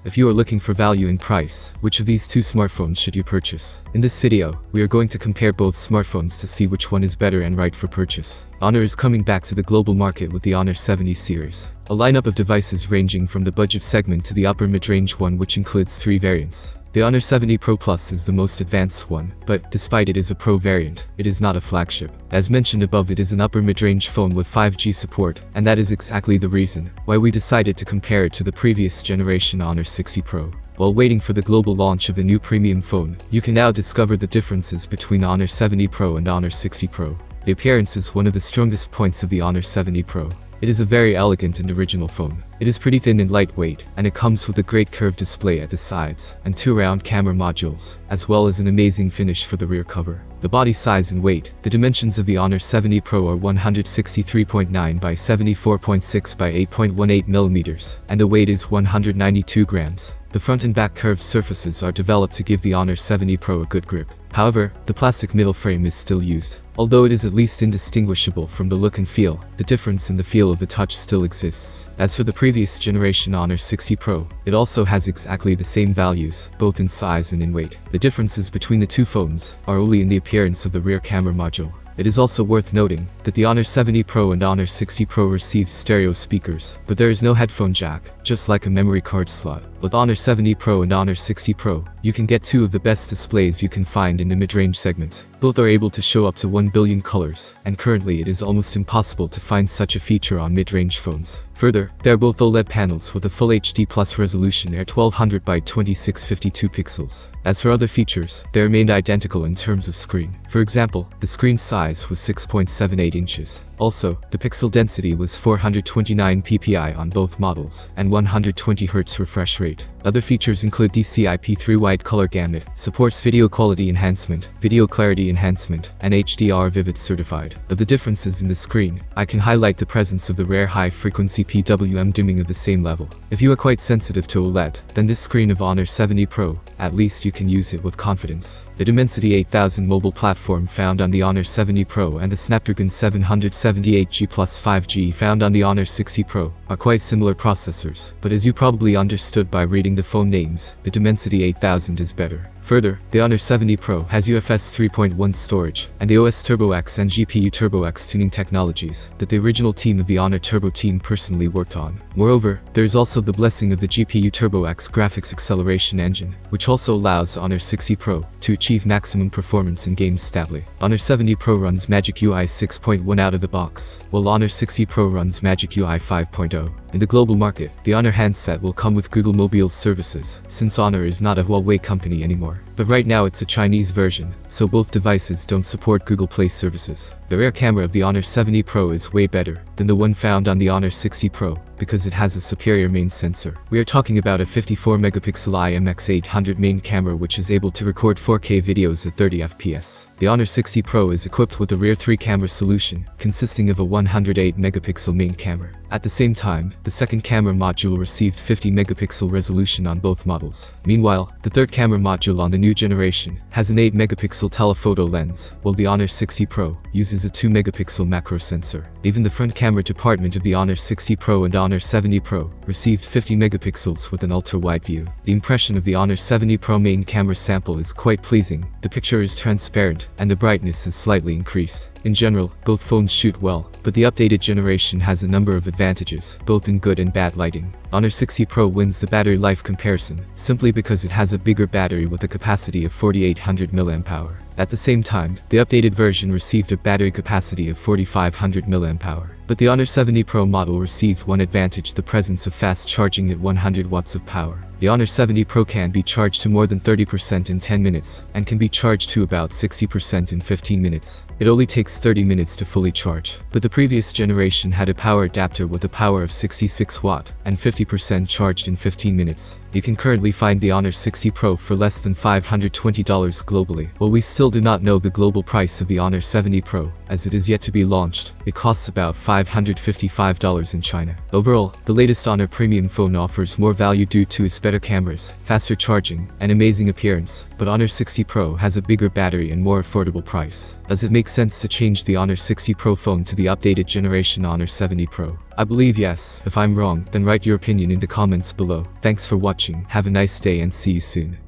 If you are looking for value in price, which of these two smartphones should you purchase? In this video, we are going to compare both smartphones to see which one is better and right for purchase. Honor is coming back to the global market with the Honor 70 series. A lineup of devices ranging from the budget segment to the upper mid-range one, which includes 3 variants. The Honor 70 Pro Plus is the most advanced one, but despite it is a Pro variant, it is not a flagship. As mentioned above, it is an upper mid-range phone with 5G support, and that is exactly the reason why we decided to compare it to the previous generation Honor 60 Pro. While waiting for the global launch of the new premium phone, you can now discover the differences between Honor 70 Pro and Honor 60 Pro. The appearance is one of the strongest points of the Honor 70 Pro. It is a very elegant and original phone. It is pretty thin and lightweight, and it comes with a great curved display at the sides, and 2 round camera modules, as well as an amazing finish for the rear cover. The body size and weight. The dimensions of the Honor 70 Pro are 163.9 by 74.6 by 8.18 mm, and the weight is 192 grams. The front and back curved surfaces are developed to give the Honor 70 Pro a good grip. However, the plastic middle frame is still used. Although it is at least indistinguishable from the look and feel, the difference in the feel of the touch still exists. As for the previous generation Honor 60 Pro, it also has exactly the same values, both in size and in weight. The differences between the two phones are only in the appearance of the rear camera module. It is also worth noting that the Honor 70 Pro and Honor 60 Pro receive stereo speakers, but there is no headphone jack, just like a memory card slot. With Honor 70 Pro and Honor 60 Pro, you can get 2 of the best displays you can find in the mid-range segment. Both are able to show up to 1 billion colors, and currently it is almost impossible to find such a feature on mid-range phones. Further, they are both OLED panels with a Full HD Plus resolution at 1200 by 2652 pixels. As for other features, they remained identical in terms of screen. For example, the screen size was 6.78 inches. Also, the pixel density was 429 ppi on both models, and 120 Hz refresh rate. Other features include DCI-P3 wide color gamut, supports video quality enhancement, video clarity enhancement, and HDR Vivid certified. Of the differences in the screen, I can highlight the presence of the rare high-frequency PWM dimming of the same level. If you are quite sensitive to OLED, then this screen of Honor 70 Pro, at least you can use it with confidence. The Dimensity 8000 mobile platform found on the Honor 70 Pro and the Snapdragon 778G Plus 5G found on the Honor 60 Pro are quite similar processors, but as you probably understood by reading the phone names, the Dimensity 8000 is better. Further, the Honor 70 Pro has UFS 3.1 storage, and the OS Turbo X and GPU Turbo X tuning technologies that the original team of the Honor Turbo team personally worked on. Moreover, there is also the blessing of the GPU Turbo X graphics acceleration engine, which also allows Honor 60 Pro to achieve maximum performance in games stably. Honor 70 Pro runs Magic UI 6.1 out of the box, while Honor 60 Pro runs Magic UI 5.0. In the global market, the Honor handset will come with Google Mobile services, since Honor is not a Huawei company anymore. But right now it's a Chinese version, so both devices don't support Google Play services. The rear camera of the Honor 70 Pro is way better than the one found on the Honor 60 Pro, because it has a superior main sensor. We are talking about a 54 megapixel IMX800 main camera which is able to record 4K videos at 30 FPS. The Honor 60 Pro is equipped with a rear 3-camera solution, consisting of a 108 megapixel main camera. At the same time, the second camera module received 50 megapixel resolution on both models. Meanwhile, the third camera module on the new generation has an 8 megapixel telephoto lens, while the Honor 60 Pro uses a 2 megapixel macro sensor. Even the front camera department of the Honor 60 Pro and Honor 70 Pro received 50 megapixels with an ultra-wide view. The impression of the Honor 70 Pro main camera sample is quite pleasing. The picture is transparent, and the brightness is slightly increased. In general, both phones shoot well, but the updated generation has a number of advantages, both in good and bad lighting. Honor 60 Pro wins the battery life comparison, simply because it has a bigger battery with a capacity of 4800 mAh. At the same time, the updated version received a battery capacity of 4500 mAh. But the Honor 70 Pro model received one advantage: the presence of fast charging at 100 watts of power. The Honor 70 Pro can be charged to more than 30% in 10 minutes, and can be charged to about 60% in 15 minutes. It only takes 30 minutes to fully charge. But the previous generation had a power adapter with a power of 66 watt, and 50% charged in 15 minutes. You can currently find the Honor 60 Pro for less than $520 globally. While we still do not know the global price of the Honor 70 Pro, as it is yet to be launched, it costs about $555 in China. Overall, the latest Honor premium phone offers more value due to especially better cameras, faster charging, and amazing appearance, but Honor 60 Pro has a bigger battery and more affordable price. Does it make sense to change the Honor 60 Pro phone to the updated generation Honor 70 Pro? I believe yes. If I'm wrong, then write your opinion in the comments below. Thanks for watching, have a nice day and see you soon.